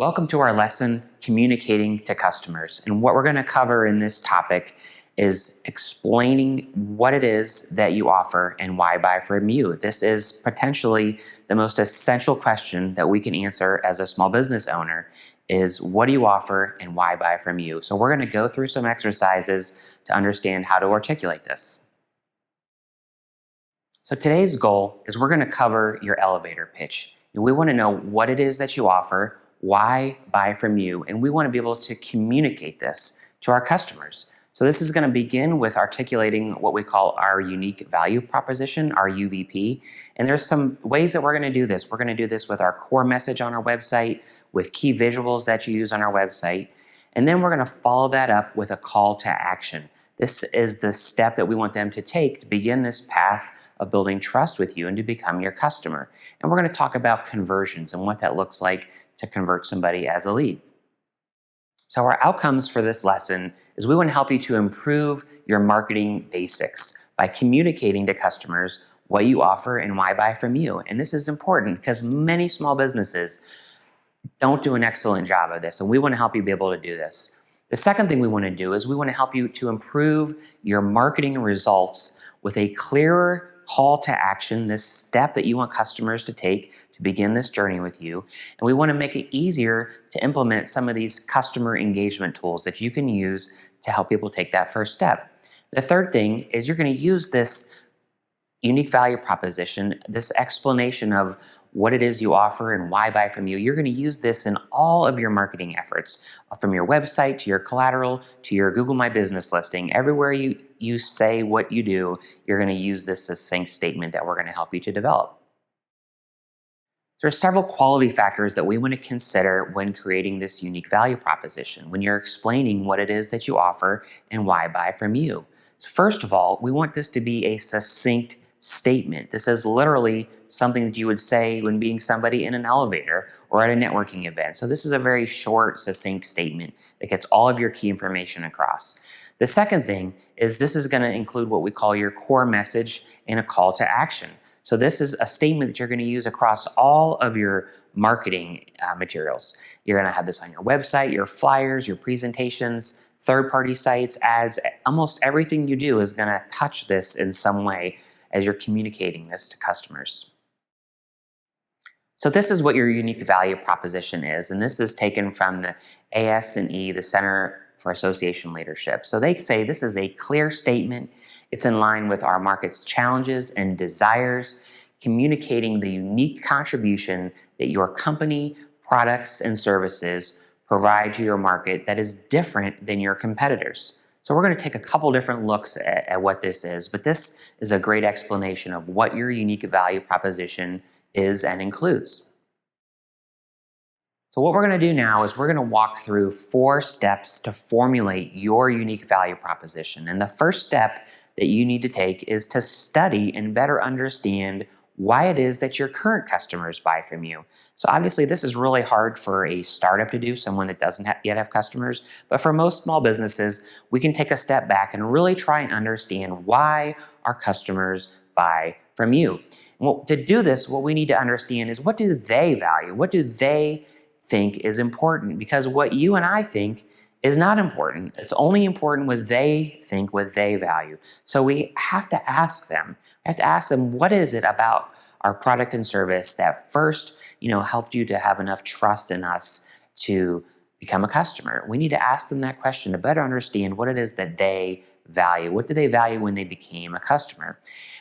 Welcome to our lesson, Communicating to Customers. And what we're going to cover in this topic is explaining what it is that you offer and why buy from you. This is potentially the most essential question that we can answer as a small business owner is what do you offer and why buy from you? So we're going to go through some exercises to understand how to articulate this. So today's goal is we're going to cover your elevator pitch. And we want to know what it is that you offer, why buy from you, and we want to be able to communicate this to our customers. So this is going to begin with articulating what we call our unique value proposition, our UVP. And there's some ways that we're going to do this. We're going to do this with our core message on our website, with key visuals that you use on our website. And then we're going to follow that up with a call to action. This is the step that we want them to take to begin this path of building trust with you and to become your customer. And we're going to talk about conversions and what that looks like to convert somebody as a lead. So our outcomes for this lesson is we want to help you to improve your marketing basics by communicating to customers what you offer and why buy from you. And this is important because many small businesses don't do an excellent job of this, and we want to help you be able to do this. The second thing we want to do is we want to help you to improve your marketing results with a clearer call to action, this step that you want customers to take to begin this journey with you. And we want to make it easier to implement some of these customer engagement tools that you can use to help people take that first step. The third thing is you're going to use this unique value proposition, this explanation of what it is you offer and why buy from you. You're going to use this in all of your marketing efforts, from your website to your collateral to your Google My Business listing. Everywhere you say what you do, you're going to use this succinct statement that we're going to help you to develop. There are several quality factors that we want to consider when creating this unique value proposition, when you're explaining what it is that you offer and why buy from you. So first of all, we want this to be a succinct statement. This is literally something that you would say when meeting somebody in an elevator or at a networking event. So this is a very short, succinct statement that gets all of your key information across. The second thing is this is going to include what we call your core message and a call to action. So this is a statement that you're going to use across all of your marketing materials. You're going to have this on your website, your flyers, your presentations, third-party sites, ads. Almost everything you do is going to touch this in some way as you're communicating this to customers. So this is what your unique value proposition is, and this is taken from the AS&E, the Center for Association Leadership. So they say this is a clear statement. It's in line with our market's challenges and desires, communicating the unique contribution that your company, products, and services provide to your market that is different than your competitors. So we're going to take a couple different looks at what this is, but this is a great explanation of what your unique value proposition is and includes. So what we're going to do now is we're going to walk through 4 steps to formulate your unique value proposition. And the first step that you need to take is to study and better understand why it is that your current customers buy from you. So obviously this is really hard for a startup to do, someone that doesn't yet have customers, but for most small businesses, we can take a step back and really try and understand why our customers buy from you. And to do this, what we need to understand is what do they value? What do they think is important? Because what you and I think is not important. It's only important what they think, what they value. So we have to ask them. We have to ask them, what is it about our product and service that first, helped you to have enough trust in us to become a customer? We need to ask them that question to better understand what it is that they value. What do they value when they became a customer?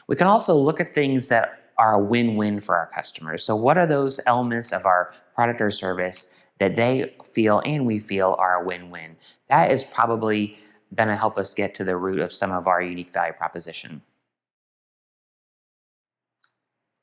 We can also look at things that are a win-win for our customers. So what are those elements of our product or service that they feel and we feel are a win-win? That is probably going to help us get to the root of some of our unique value proposition.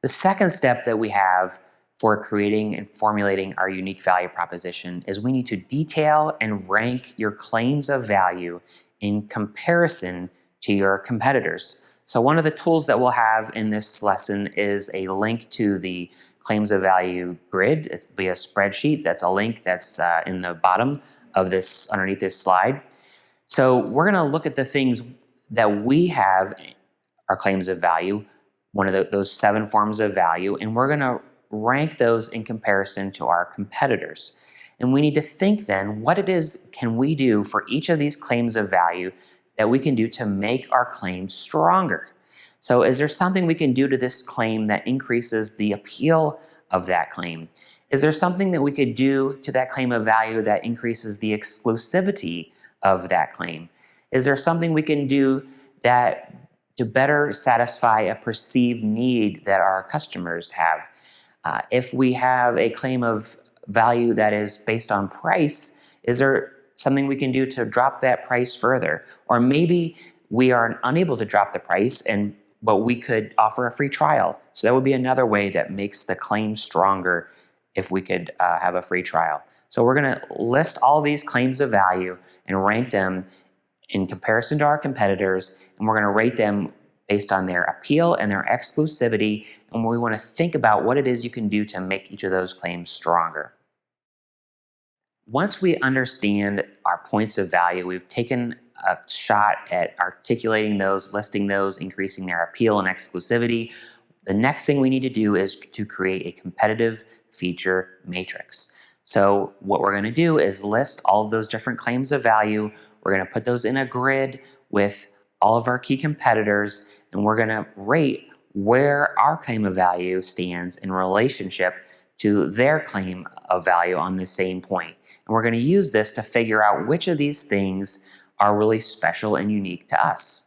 The second step that we have for creating and formulating our unique value proposition is we need to detail and rank your claims of value in comparison to your competitors. So one of the tools that we'll have in this lesson is a link to the claims of value grid. It's be a spreadsheet. That's a link that's in the bottom of this, underneath this slide. So we're going to look at the things that we have, our claims of value, one of those 7 forms of value, and we're going to rank those in comparison to our competitors. And we need to think then, what it is can we do for each of these claims of value that we can do to make our claim stronger? So is there something we can do to this claim that increases the appeal of that claim? Is there something that we could do to that claim of value that increases the exclusivity of that claim? Is there something we can do that to better satisfy a perceived need that our customers have? If we have a claim of value that is based on price, is there something we can do to drop that price further? Or maybe we are unable to drop the price, but we could offer a free trial. So that would be another way that makes the claim stronger if we could have a free trial. So we're going to list all these claims of value and rank them in comparison to our competitors, and we're going to rate them based on their appeal and their exclusivity, and we want to think about what it is you can do to make each of those claims stronger. Once we understand our points of value, we've taken a shot at articulating those, listing those, increasing their appeal and exclusivity. The next thing we need to do is to create a competitive feature matrix. So what we're going to do is list all of those different claims of value. We're going to put those in a grid with all of our key competitors, and we're going to rate where our claim of value stands in relationship to their claim of value on the same point. And we're going to use this to figure out which of these things are really special and unique to us.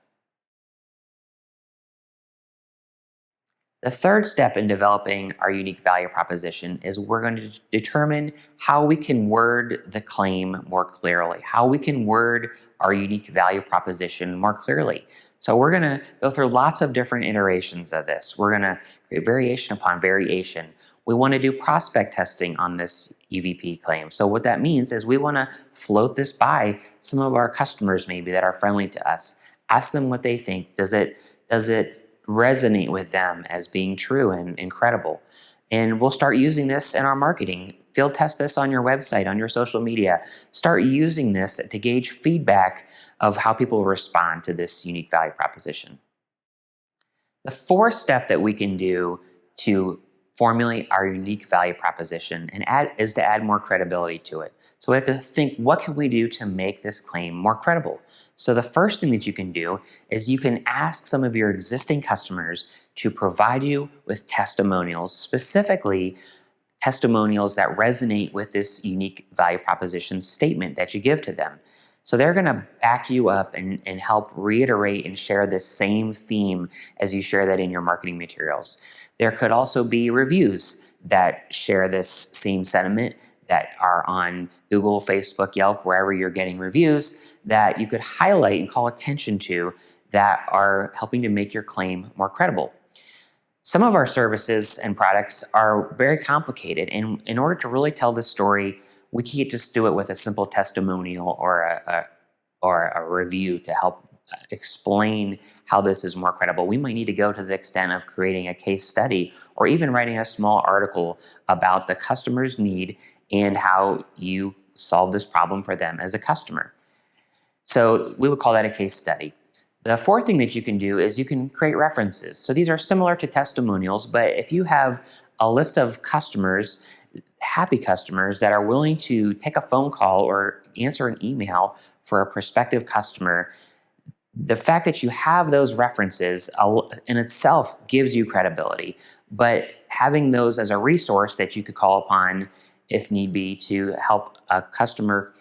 The third step in developing our unique value proposition is we're going to determine how we can word the claim more clearly, how we can word our unique value proposition more clearly. So we're going to go through lots of different iterations of this. We're going to create variation upon variation. We want to do prospect testing on this UVP claim. So what that means is we want to float this by some of our customers maybe that are friendly to us. Ask them what they think. Does it resonate with them as being true and incredible? And we'll start using this in our marketing. Field test this on your website, on your social media. Start using this to gauge feedback of how people respond to this unique value proposition. The fourth step that we can do to formulate our unique value proposition is to add more credibility to it. So we have to think, what can we do to make this claim more credible? So the first thing that you can do is you can ask some of your existing customers to provide you with testimonials, specifically testimonials that resonate with this unique value proposition statement that you give to them. So they're going to back you up and help reiterate and share this same theme as you share that in your marketing materials. There could also be reviews that share this same sentiment that are on Google, Facebook, Yelp, wherever you're getting reviews that you could highlight and call attention to that are helping to make your claim more credible. Some of our services and products are very complicated, and in order to really tell this story, we can't just do it with a simple testimonial or a review to help explain how this is more credible. We might need to go to the extent of creating a case study or even writing a small article about the customer's need and how you solve this problem for them as a customer. So we would call that a case study. The fourth thing that you can do is you can create references. So these are similar to testimonials, but if you have a list of customers, happy customers that are willing to take a phone call or answer an email for a prospective customer, the fact that you have those references in itself gives you credibility, but having those as a resource that you could call upon if need be to help a customer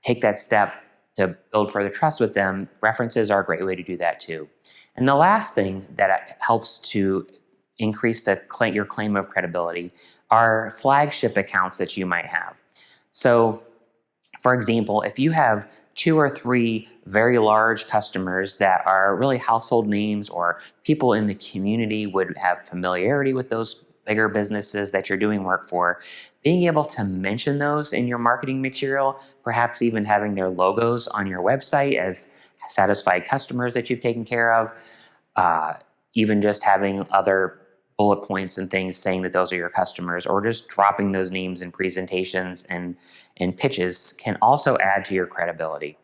take that step to build further trust with them, references are a great way to do that too. And the last thing that helps to increase your claim of credibility are flagship accounts that you might have. So, for example, if you have 2 or 3 very large customers that are really household names or people in the community would have familiarity with those bigger businesses that you're doing work for, being able to mention those in your marketing material, perhaps even having their logos on your website as satisfied customers that you've taken care of, even just having other bullet points and things saying that those are your customers, or just dropping those names in presentations and pitches can also add to your credibility.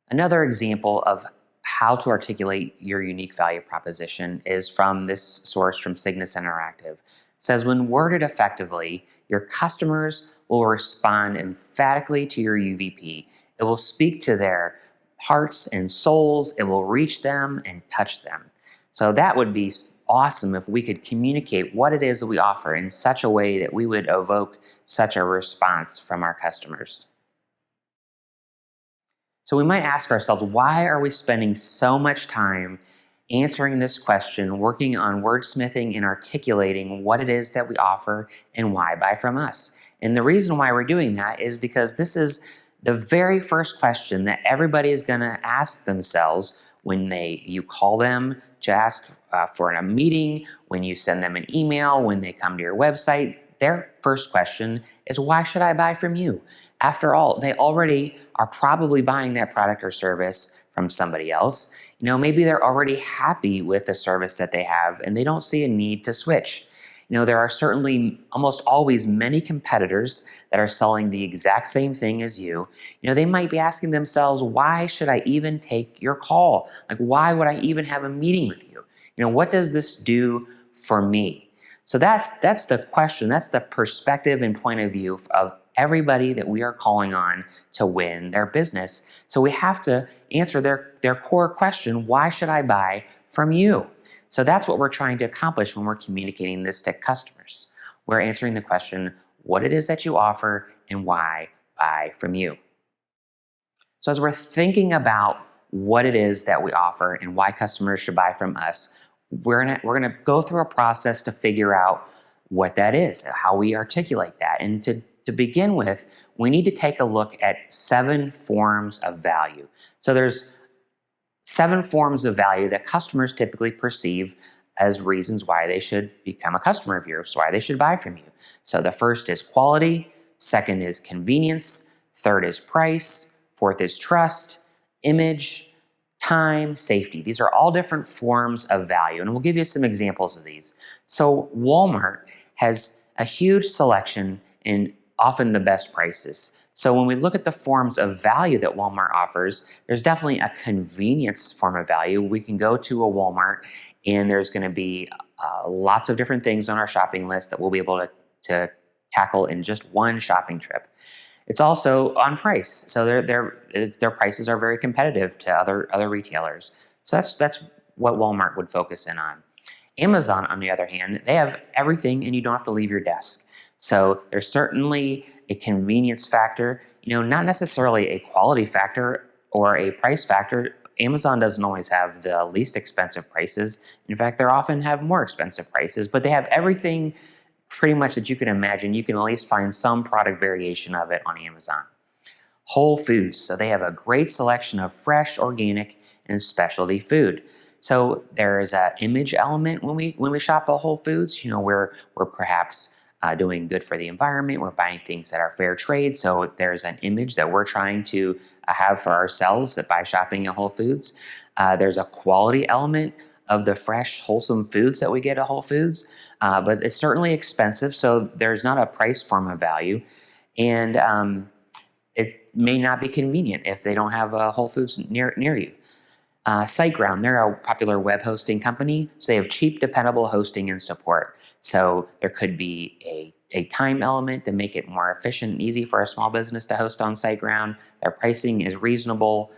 Another example of how to articulate your unique value proposition is from this source from Cygnus Interactive. says when worded effectively, your customers will respond emphatically to your UVP. It will speak to their hearts and souls. It will reach them and touch them. So that would be awesome if we could communicate what it is that we offer in such a way that we would evoke such a response from our customers. So we might ask ourselves, why are we spending so much time answering this question, working on wordsmithing and articulating what it is that we offer and why buy from us? And the reason why we're doing that is because this is the very first question that everybody is going to ask themselves when you call them to ask for a meeting, when you send them an email, when they come to your website. Their first question is, why should I buy from you? After all, they already are probably buying that product or service from somebody else. Maybe they're already happy with the service that they have and they don't see a need to switch. There are certainly almost always many competitors that are selling the exact same thing as you. They might be asking themselves, why should I even take your call? Like, why would I even have a meeting with you? What does this do for me? So that's the question. That's the perspective and point of view of everybody that we are calling on to win their business. So we have to answer their core question, why should I buy from you? So that's what we're trying to accomplish when we're communicating this to customers. We're answering the question, what it is that you offer and why buy from you. So as we're thinking about what it is that we offer and why customers should buy from us, we're gonna go through a process to figure out what that is, how we articulate that. And to begin with, we need to take a look at 7 forms of value. So there's 7 forms of value that customers typically perceive as reasons why they should become a customer of yours, why they should buy from you. So the first is quality, second is convenience, third is price, fourth is trust, image, time, safety. These are all different forms of value, and we'll give you some examples of these. So Walmart has a huge selection and often the best prices. So when we look at the forms of value that Walmart offers, there's definitely a convenience form of value. We can go to a Walmart and there's going to be lots of different things on our shopping list that we'll be able to tackle in just one shopping trip. It's also on price. So their prices are very competitive to other retailers. So that's what Walmart would focus in on. Amazon, on the other hand, they have everything and you don't have to leave your desk. So there's certainly a convenience factor, not necessarily a quality factor or a price factor. Amazon doesn't always have the least expensive prices. In fact, they often have more expensive prices, but they have everything pretty much that you can imagine. You can at least find some product variation of it on Amazon. Whole Foods, so they have a great selection of fresh, organic, and specialty food. So there is an image element when we shop at Whole Foods. We're perhaps doing good for the environment. We're buying things that are fair trade. So there's an image that we're trying to have for ourselves by shopping at Whole Foods. There's a quality element of the fresh, wholesome foods that we get at Whole Foods, but it's certainly expensive. So there's not a price form of value. And it may not be convenient if they don't have a Whole Foods near you. SiteGround, they're a popular web hosting company, so they have cheap, dependable hosting and support. So there could be a time element to make it more efficient and easy for a small business to host on SiteGround. Their pricing is reasonable.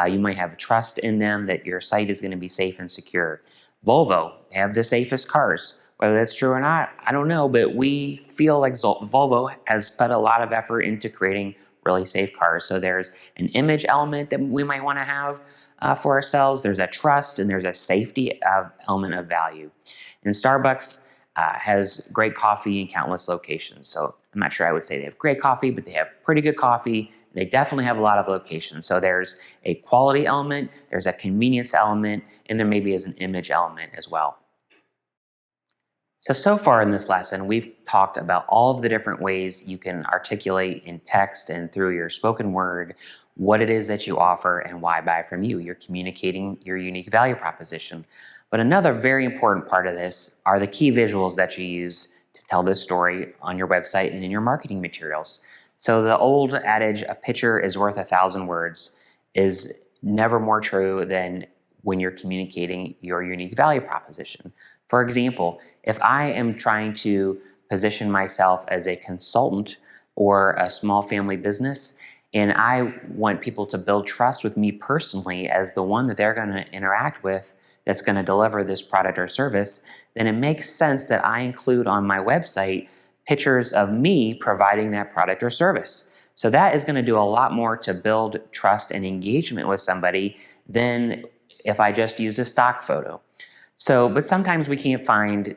You might have trust in them that your site is going to be safe and secure. Volvo, they have the safest cars. Whether that's true or not, I don't know, but we feel like Volvo has put a lot of effort into creating really safe cars. So there's an image element that we might want to have for ourselves. There's a trust and there's a safety element of value. And Starbucks has great coffee in countless locations. So I'm not sure I would say they have great coffee, but they have pretty good coffee. They definitely have a lot of locations. So there's a quality element, there's a convenience element, and there maybe is an image element as well. So far in this lesson, we've talked about all of the different ways you can articulate in text and through your spoken word what it is that you offer and why buy from you. You're communicating your unique value proposition. But another very important part of this are the key visuals that you use to tell this story on your website and in your marketing materials. So the old adage, a picture is worth 1,000 words, is never more true than when you're communicating your unique value proposition. For example, if I am trying to position myself as a consultant or a small family business, and I want people to build trust with me personally as the one that they're going to interact with that's going to deliver this product or service, then it makes sense that I include on my website pictures of me providing that product or service. So that is going to do a lot more to build trust and engagement with somebody than if I just used a stock photo. So, but sometimes we can't find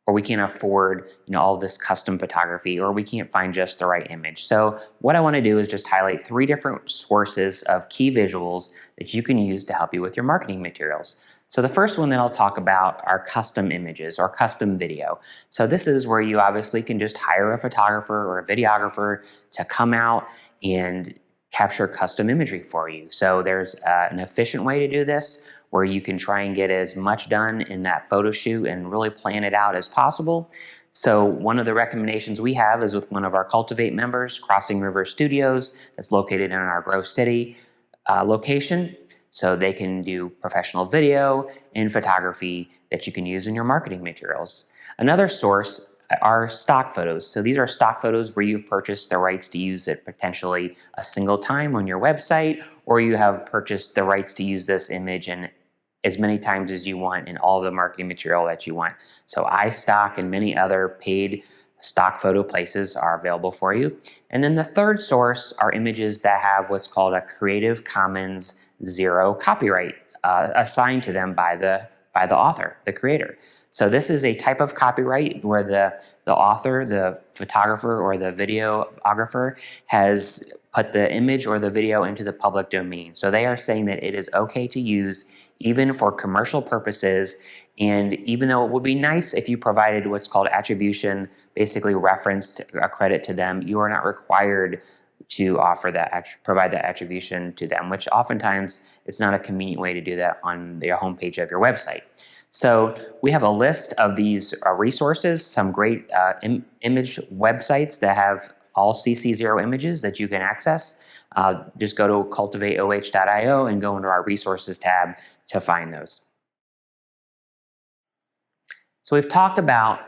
or we can't afford, all this custom photography, or we can't find just the right image. So what I want to do is just highlight 3 different sources of key visuals that you can use to help you with your marketing materials. So the first one that I'll talk about are custom images or custom video. So this is where you obviously can just hire a photographer or a videographer to come out and capture custom imagery for you. So there's an efficient way to do this where you can try and get as much done in that photo shoot and really plan it out as possible. So one of the recommendations we have is with one of our Cultivate members, Crossing River Studios, that's located in our Grove City location. So they can do professional video and photography that you can use in your marketing materials. Another source are stock photos. So these are stock photos where you've purchased the rights to use it potentially a single time on your website, or you have purchased the rights to use this image in as many times as you want in all the marketing material that you want. So iStock and many other paid stock photo places are available for you. And then the third source are images that have what's called a Creative Commons Zero copyright assigned to them by the author, the creator. So this is a type of copyright where the author, the photographer, or the videographer has put the image or the video into the public domain. So they are saying that it is okay to use even for commercial purposes. And even though it would be nice if you provided what's called attribution, basically referenced a credit to them, you are not required to offer that, provide that attribution to them, which oftentimes it's not a convenient way to do that on the homepage of your website. So we have a list of these resources, some great image websites that have all CC0 images that you can access. Just go to cultivateoh.io and go into our resources tab to find those. So we've talked about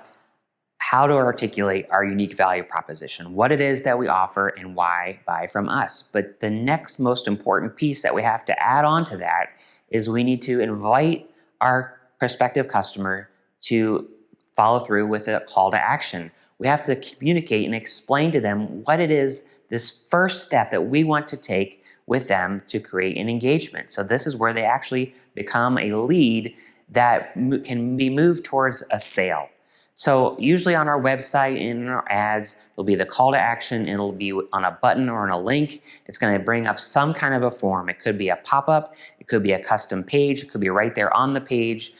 how to articulate our unique value proposition, what it is that we offer and why buy from us. But the next most important piece that we have to add on to that is we need to invite our prospective customer to follow through with a call to action. We have to communicate and explain to them what it is, this first step that we want to take with them to create an engagement. So this is where they actually become a lead that can be moved towards a sale. So usually on our website and in our ads, there'll be the call to action, and it'll be on a button or on a link. It's going to bring up some kind of a form. It could be a pop-up, it could be a custom page, it could be right there on the page.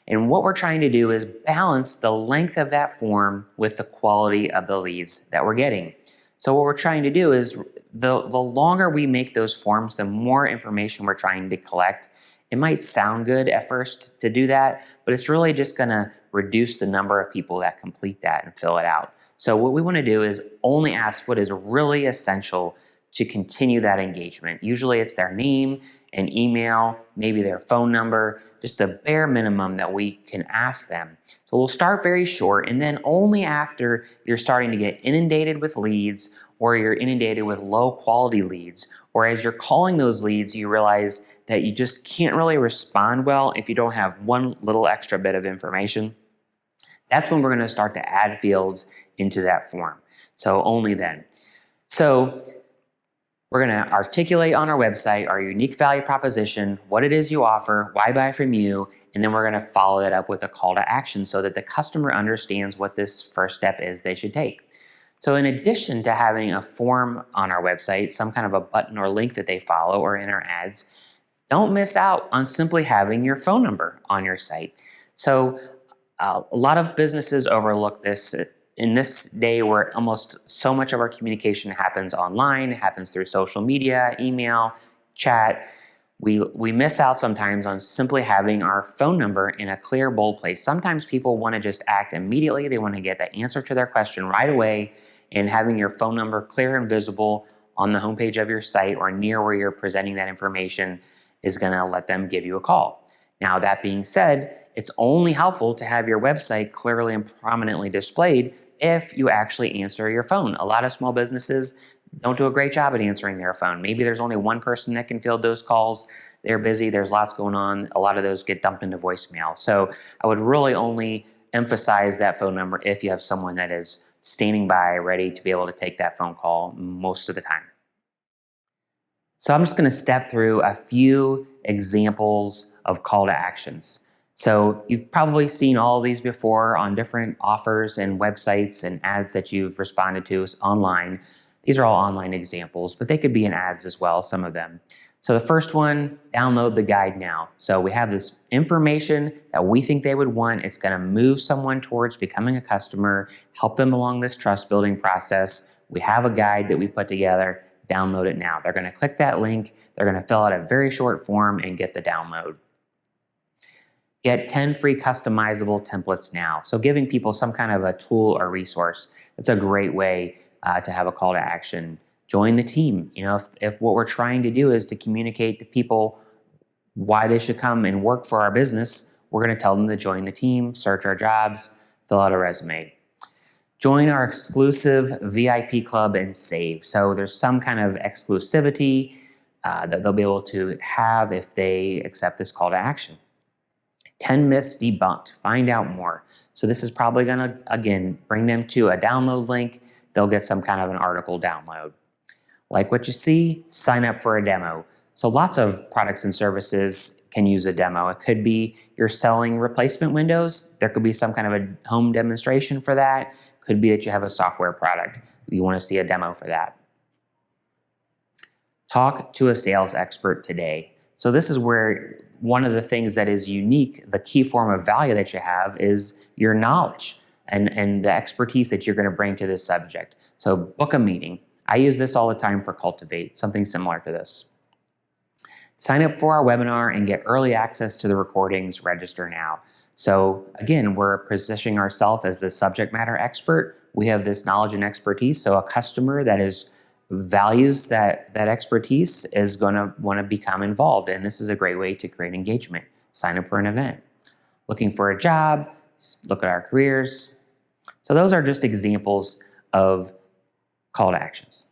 And what we're trying to do is balance the length of that form with the quality of the leads that we're getting. So what we're trying to do is the longer we make those forms, the more information we're trying to collect. It might sound good at first to do that, but it's really just going to reduce the number of people that complete that and fill it out. So what we want to do is only ask what is really essential to continue that engagement. Usually it's their name, an email, maybe their phone number, just the bare minimum that we can ask them. So we'll start very short, and then only after you're starting to get inundated with leads, or you're inundated with low quality leads, or as you're calling those leads, you realize that you just can't really respond well if you don't have one little extra bit of information. That's when we're going to start to add fields into that form. So only then. So we're going to articulate on our website our unique value proposition, what it is you offer, why buy from you, and then we're going to follow that up with a call to action so that the customer understands what this first step is they should take. So in addition to having a form on our website, some kind of a button or link that they follow, or in our ads, don't miss out on simply having your phone number on your site. So a lot of businesses overlook this. In this day where almost so much of our communication happens online, happens through social media, email, chat, we miss out sometimes on simply having our phone number in a clear, bold place. Sometimes people want to just act immediately. They want to get the answer to their question right away, and having your phone number clear and visible on the homepage of your site or near where you're presenting that information is going to let them give you a call. Now, that being said, it's only helpful to have your website clearly and prominently displayed if you actually answer your phone. A lot of small businesses don't do a great job at answering their phone. Maybe there's only one person that can field those calls. They're busy, there's lots going on. A lot of those get dumped into voicemail. So I would really only emphasize that phone number if you have someone that is standing by, ready to be able to take that phone call most of the time. So I'm just going to step through a few examples of call to actions. So you've probably seen all of these before on different offers and websites and ads that you've responded to online. These are all online examples, but they could be in ads as well, some of them. So the first one, download the guide now. So we have this information that we think they would want. It's going to move someone towards becoming a customer, help them along this trust building process. We have a guide that we put together. Download it now. They're going to click that link. They're going to fill out a very short form and get the download. Get 10 free customizable templates now. So giving people some kind of a tool or resource. It's a great way to have a call to action. Join the team. You know, if what we're trying to do is to communicate to people why they should come and work for our business, we're going to tell them to join the team, search our jobs, fill out a resume. Join our exclusive VIP club and save. So there's some kind of exclusivity that they'll be able to have if they accept this call to action. 10 myths debunked. Find out more. So this is probably going to, again, bring them to a download link. They'll get some kind of an article download. Like what you see, sign up for a demo. So lots of products and services can use a demo. It could be you're selling replacement windows. There could be some kind of a home demonstration for that. Could be that you have a software product. You want to see a demo for that. Talk to a sales expert today. So this is where one of the things that is unique, the key form of value that you have is your knowledge and the expertise that you're going to bring to this subject. So book a meeting. I use this all the time for Cultivate, something similar to this. Sign up for our webinar and get early access to the recordings. Register now. So again, we're positioning ourselves as the subject matter expert. We have this knowledge and expertise. So a customer that values that expertise is going to want to become involved. And this is a great way to create engagement. Sign up for an event. Looking for a job, look at our careers. So those are just examples of call to actions.